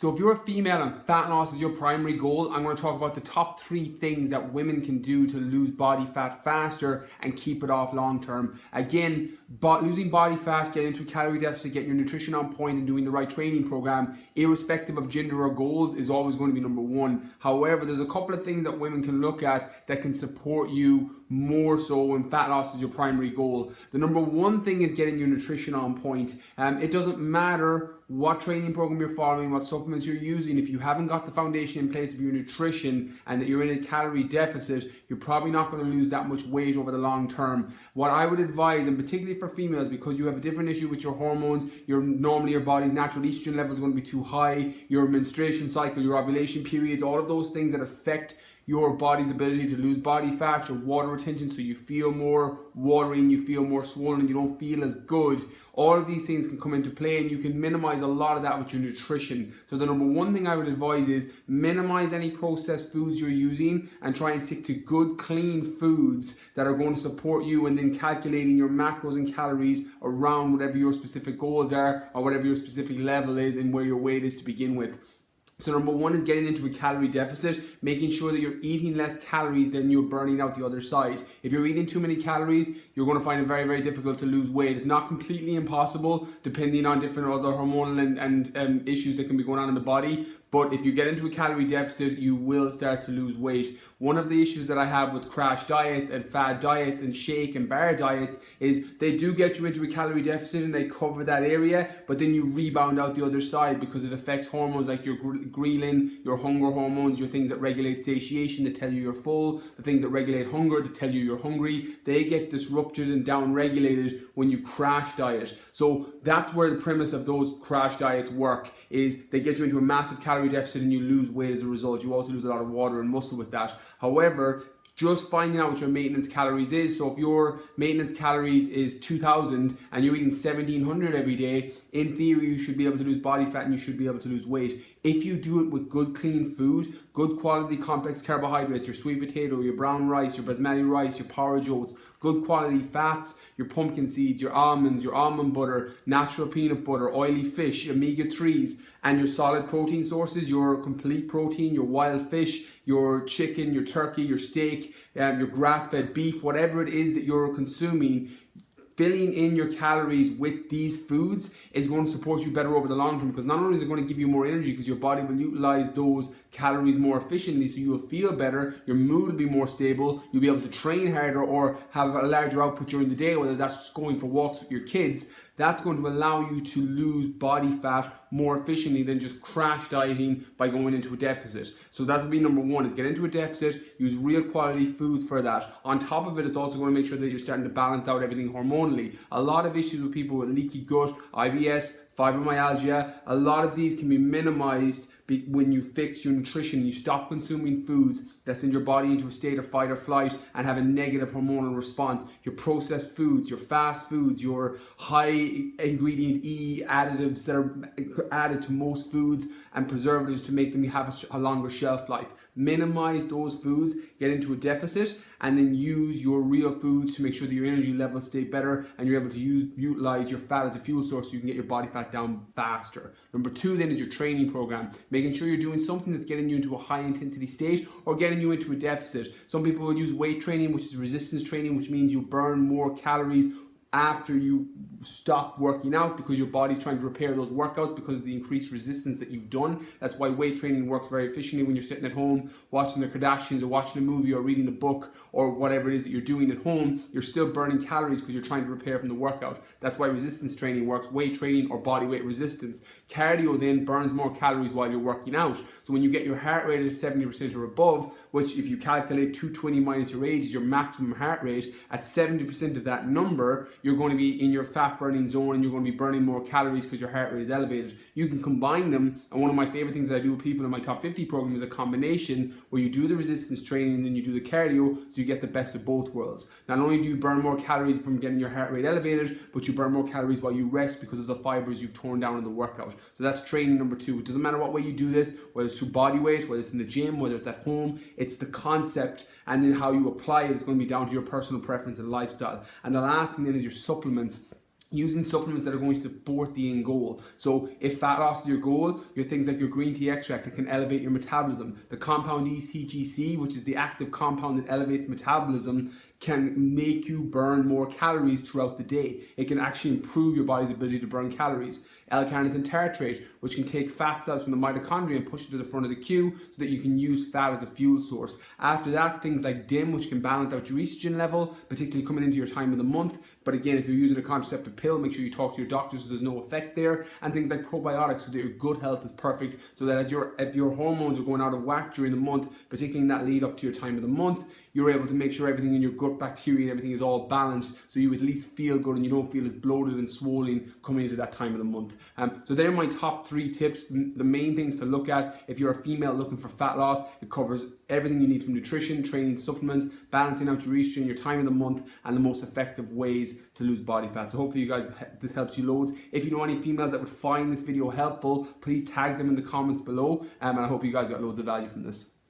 So if you're a female and fat loss is your primary goal, I'm going to talk about the top 3 things that women can do to lose body fat faster and keep it off long term. Again, losing body fat, getting into a calorie deficit, getting your nutrition on point and doing the right training program, irrespective of gender or goals, is always going to be number 1. However, there's a couple of things that women can look at that can support you more so when fat loss is your primary goal. The number 1 thing is getting your nutrition on point. It doesn't matter what training program you're following, what supplements you're using. If you haven't got the foundation in place of your nutrition and that you're in a calorie deficit, you're probably not going to lose that much weight over the long term. What I would advise, and particularly for females, because you have a different issue with your hormones, normally your body's natural estrogen level is going to be too high, your menstruation cycle, your ovulation periods, all of those things that affect your body's ability to lose body fat, your water retention, so you feel more watery and you feel more swollen, you don't feel as good. All of these things can come into play, and you can minimize a lot of that with your nutrition. So the number 1 thing I would advise is minimize any processed foods you're using and try and stick to good, clean foods that are going to support you, and then calculating your macros and calories around whatever your specific goals are or whatever your specific level is and where your weight is to begin with. So number 1 is getting into a calorie deficit, making sure that you're eating less calories than you're burning out the other side. If you're eating too many calories, you're going to find it very, very difficult to lose weight. It's not completely impossible, depending on different other hormonal and issues that can be going on in the body. But if you get into a calorie deficit, you will start to lose weight. One of the issues that I have with crash diets and fad diets and shake and bar diets is they do get you into a calorie deficit and they cover that area, but then you rebound out the other side because it affects hormones like your ghrelin, your hunger hormones, your things that regulate satiation that tell you you're full, the things that regulate hunger that tell you you're hungry. They get disrupted and down-regulated when you crash diet. So that's where the premise of those crash diets work, is they get you into a massive calorie deficit and you lose weight as a result. You also lose a lot of water and muscle with that. However, just finding out what your maintenance calories is. So if your maintenance calories is 2,000 and you're eating 1,700 every day, in theory you should be able to lose body fat and you should be able to lose weight. If you do it with good clean food, good quality complex carbohydrates, your sweet potato, your brown rice, your basmati rice, your porridge oats, good quality fats, your pumpkin seeds, your almonds, your almond butter, natural peanut butter, oily fish, omega-3s, and your solid protein sources, your complete protein, your wild fish, your chicken, your turkey, your steak, your grass-fed beef, whatever it is that you're consuming, filling in your calories with these foods is going to support you better over the long term, because not only is it going to give you more energy because your body will utilize those calories more efficiently, so you will feel better, your mood will be more stable, you'll be able to train harder or have a larger output during the day, whether that's going for walks with your kids. That's going to allow you to lose body fat more efficiently than just crash dieting by going into a deficit. So that would be number 1, is get into a deficit, use real quality foods for that. On top of it, it's also going to make sure that you're starting to balance out everything hormonally. A lot of issues with people with leaky gut, IBS, fibromyalgia, a lot of these can be minimized when you fix your nutrition, you stop consuming foods that send your body into a state of fight or flight and have a negative hormonal response. Your processed foods, your fast foods, your high ingredient E additives that are added to most foods and preservatives to make them have a longer shelf life. Minimize those foods, get into a deficit, and then use your real foods to make sure that your energy levels stay better and you're able to utilize your fat as a fuel source so you can get your body fat down faster. Number 2 then is your training program, making sure you're doing something that's getting you into a high intensity state or getting you into a deficit. Some people will use weight training, which is resistance training, which means you burn more calories after you stop working out because your body's trying to repair those workouts because of the increased resistance that you've done. That's why weight training works very efficiently when you're sitting at home watching the Kardashians or watching a movie or reading a book or whatever it is that you're doing at home. You're still burning calories because you're trying to repair from the workout. That's why resistance training works, weight training or body weight resistance. Cardio then burns more calories while you're working out. So when you get your heart rate at 70% or above, which if you calculate 220 minus your age is your maximum heart rate, at 70% of that number, you're going to be in your fat burning zone and you're going to be burning more calories because your heart rate is elevated. You can combine them, and one of my favorite things that I do with people in my top 50 program is a combination where you do the resistance training and then you do the cardio so you get the best of both worlds. Not only do you burn more calories from getting your heart rate elevated, but you burn more calories while you rest because of the fibers you've torn down in the workout. So that's training number 2. It doesn't matter what way you do this, whether it's through body weight, whether it's in the gym, whether it's at home, it's the concept, and then how you apply it is going to be down to your personal preference and lifestyle. And the last thing then is your supplements. using supplements that are going to support the end goal. So if fat loss is your goal, your things like your green tea extract that can elevate your metabolism, the compound ECGC, which is the active compound that elevates metabolism, can make you burn more calories throughout the day. It can actually improve your body's ability to burn calories. L-carnitine tartrate, which can take fat cells from the mitochondria and push it to the front of the queue so that you can use fat as a fuel source. After that, things like DIM, which can balance out your estrogen level, particularly coming into your time of the month. But again, if you're using a contraceptive pill, make sure you talk to your doctor so there's no effect there. And things like probiotics so that your gut health is perfect, so that if your hormones are going out of whack during the month, particularly in that lead up to your time of the month, you're able to make sure everything in your gut bacteria and everything is all balanced, so you at least feel good and you don't feel as bloated and swollen coming into that time of the month. So they're my top 3 tips. The main things to look at if you're a female looking for fat loss. It covers everything you need from nutrition, training, supplements, balancing out your estrogen, your time of the month, and the most effective ways to lose body fat. So hopefully you guys, this helps you loads. If you know any females that would find this video helpful, please tag them in the comments below, and I hope you guys got loads of value from this.